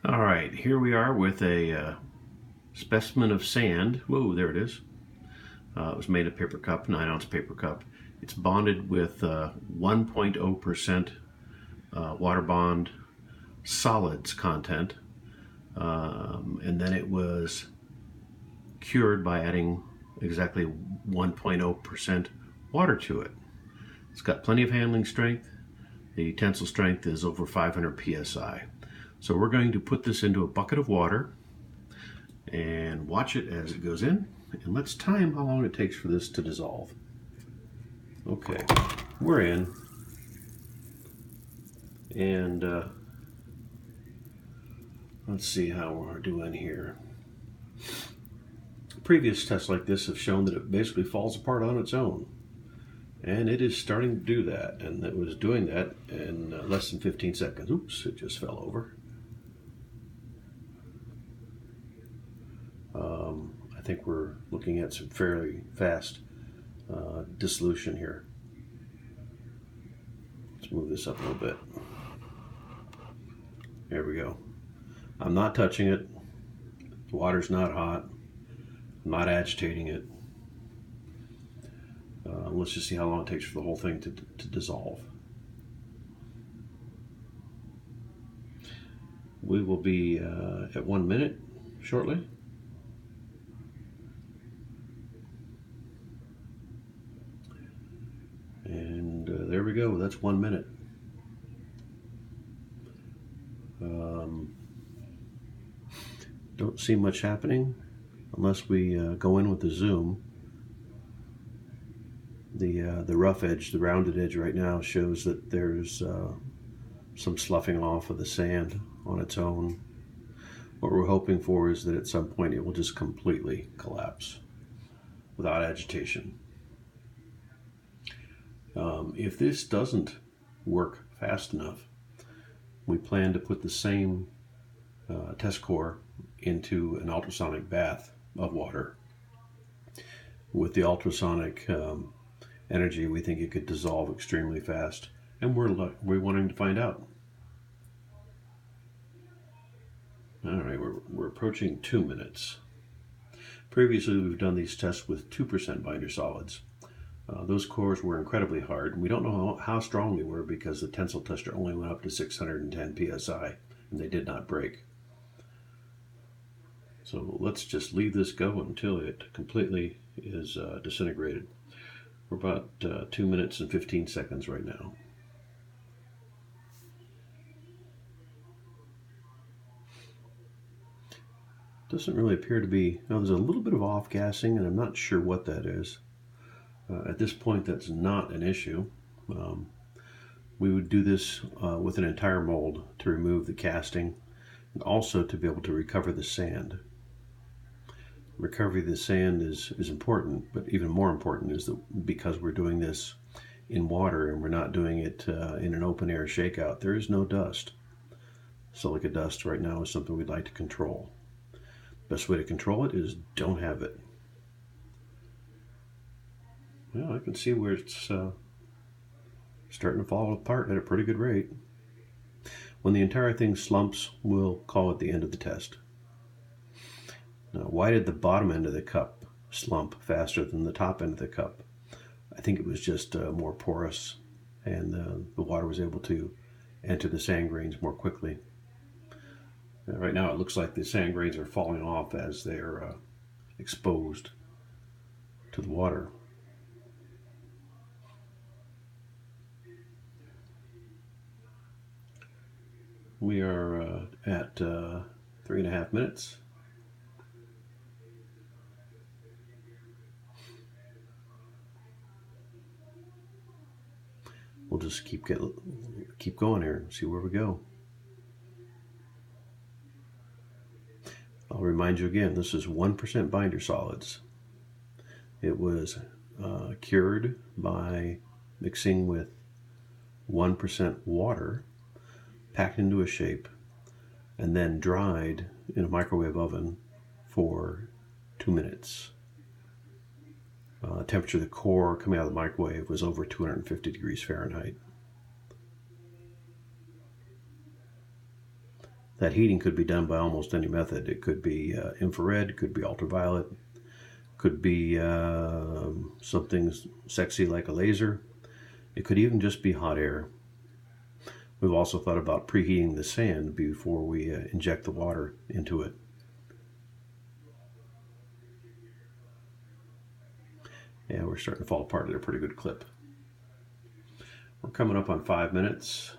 All right, here we are with a specimen of sand. Whoa, there it is. It was made of paper cup, 9-ounce paper cup. It's bonded with 1.0% WaterBond solids content, and then it was cured by adding exactly 1.0% water to it. It's got plenty of handling strength. The tensile strength is over 500 psi. So we're going to put this into a bucket of water and watch it as it goes in. And let's time how long it takes for this to dissolve. Okay, we're in. And let's see how we're doing here. Previous tests like this have shown that it basically falls apart on its own. And it is starting to do that. And it was doing that in less than 15 seconds. Oops, it just fell over. I think we're looking at some fairly fast dissolution here. Let's move this up a little bit. There we go. I'm not touching it. The water's not hot. I'm not agitating it. Let's just see how long it takes for the whole thing to dissolve. We will be at 1 minute shortly. And there we go. That's 1 minute. Don't see much happening unless we go in with the zoom. The rough edge, the rounded edge right now shows that there's some sloughing off of the sand on its own. What we're hoping for is that at some point it will just completely collapse without agitation. If this doesn't work fast enough, we plan to put the same test core into an ultrasonic bath of water. With the ultrasonic energy, we think it could dissolve extremely fast, and we're wanting to find out. All right, we're approaching 2 minutes. Previously, we've done these tests with 2% binder solids. Those cores were incredibly hard. We don't know how strong they were because the tensile tester only went up to 610 psi, and they did not break. So let's just leave this go until it completely is disintegrated. We're about 2 minutes and 15 seconds right now. Doesn't really appear to be. Now there's a little bit of off-gassing, and I'm not sure what that is. At this point, that's not an issue. We would do this with an entire mold to remove the casting and also to be able to recover the sand. Recovery of the sand is important, but even more important is that because we're doing this in water and we're not doing it in an open air shakeout, there is no dust. Silica dust right now is something we'd like to control. Best way to control it is don't have it. Well, I can see where it's starting to fall apart at a pretty good rate. When the entire thing slumps, we'll call it the end of the test. Now, why did the bottom end of the cup slump faster than the top end of the cup? I think it was just more porous, and the water was able to enter the sand grains more quickly. Right now, it looks like the sand grains are falling off as they're exposed to the water. We are at 3.5 minutes. We'll just keep going here and see where we go. I'll remind you again, this is 1% binder solids. It was cured by mixing with 1% water, packed into a shape, and then dried in a microwave oven for 2 minutes. Temperature of the core coming out of the microwave was over 250 degrees Fahrenheit. that heating could be done by almost any method. It could be infrared, could be ultraviolet, could be something sexy like a laser. It could even just be hot air. We've also thought about preheating the sand before we inject the water into it. Yeah, we're starting to fall apart at a pretty good clip. We're coming up on 5 minutes.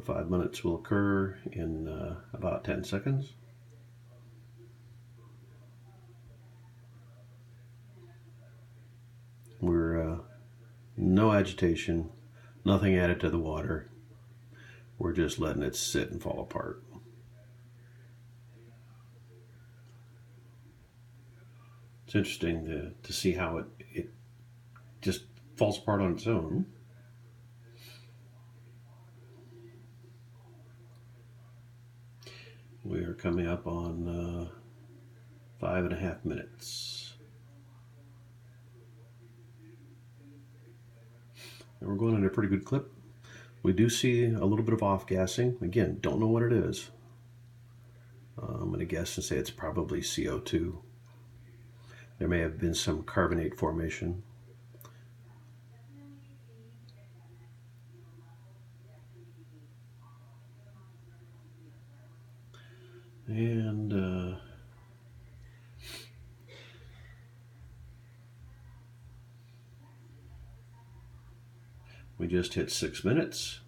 5 minutes will occur in about 10 seconds. We're no agitation, nothing added to the water. We're just letting it sit and fall apart. It's interesting to see how it just falls apart on its own. We are coming up on 5.5 minutes. And we're going at a pretty good clip. We do see a little bit of off-gassing. Again, don't know what it is. I'm going to guess and say it's probably CO2. There may have been some carbonate formation. And we just hit 6 minutes.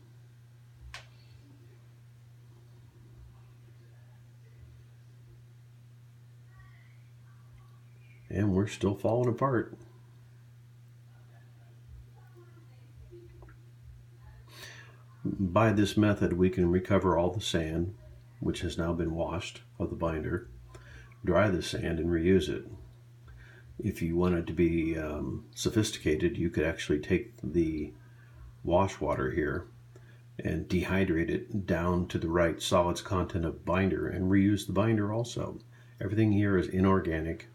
And we're still falling apart. By this method, we can recover all the sand, which has now been washed, of the binder, dry the sand, and reuse it. If you wanted to be sophisticated, you could actually take the wash water here and dehydrate it down to the right solids content of binder and reuse the binder also. Everything here is inorganic.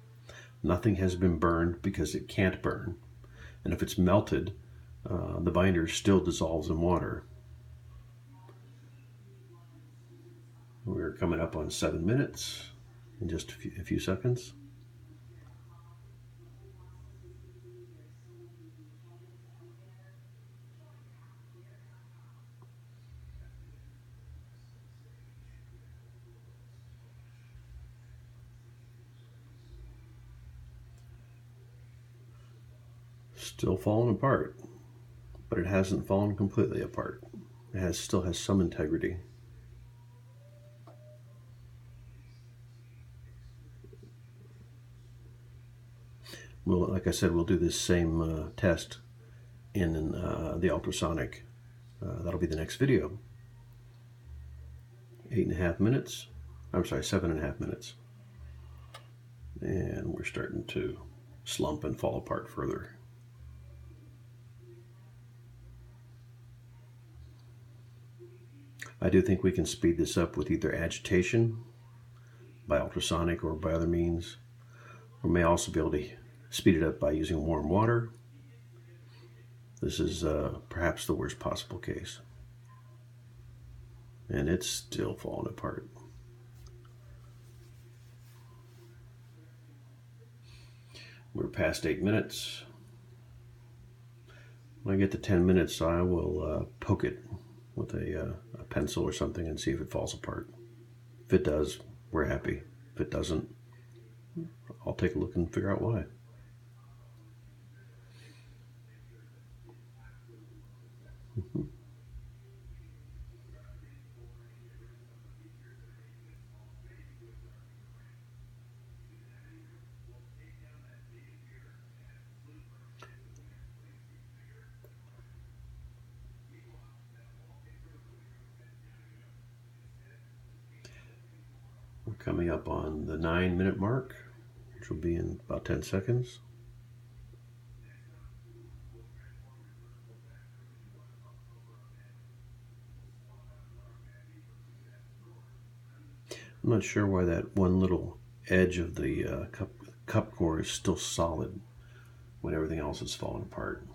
Nothing has been burned because it can't burn. And if it's melted, the binder still dissolves in water. We're coming up on 7 minutes in just a few seconds. Still falling apart, but it hasn't fallen completely apart. It still has some integrity. Well, like I said, we'll do this same test in the ultrasonic. That'll be the next video. 8.5 minutes. I'm sorry, 7.5 minutes. And we're starting to slump and fall apart further. I do think we can speed this up with either agitation by ultrasonic or by other means. We may also be able to speed it up by using warm water. This is perhaps the worst possible case. And it's still falling apart. We're past 8 minutes. When I get to 10 minutes, I will poke it with a pencil or something and see if it falls apart. If it does, we're happy. If it doesn't, I'll take a look and figure out why. We're coming up on the 9-minute mark, which will be in about 10 seconds. I'm not sure why that one little edge of the cup core is still solid when everything else is falling apart.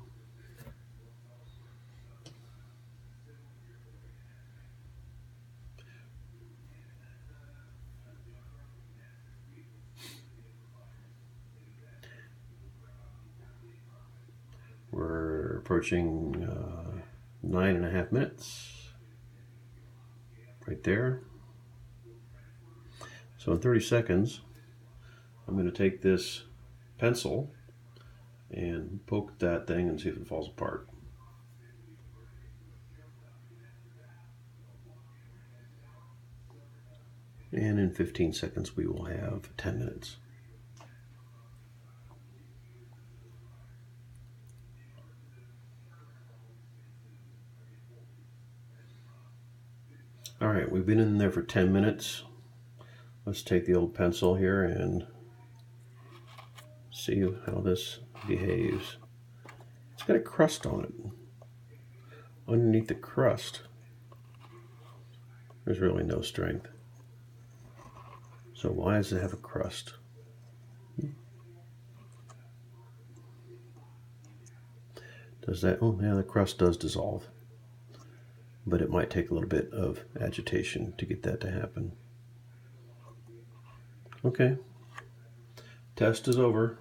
approaching 9.5 minutes. Right there. So in 30 seconds, I'm going to take this pencil and poke that thing and see if it falls apart. And in 15 seconds, we will have 10 minutes. All right, we've been in there for 10 minutes. Let's take the old pencil here and see how this behaves. It's got a crust on it. Underneath the crust, there's really no strength. So why does it have a crust? Does that, oh yeah, the crust does dissolve. But it might take a little bit of agitation to get that to happen. Okay, test is over.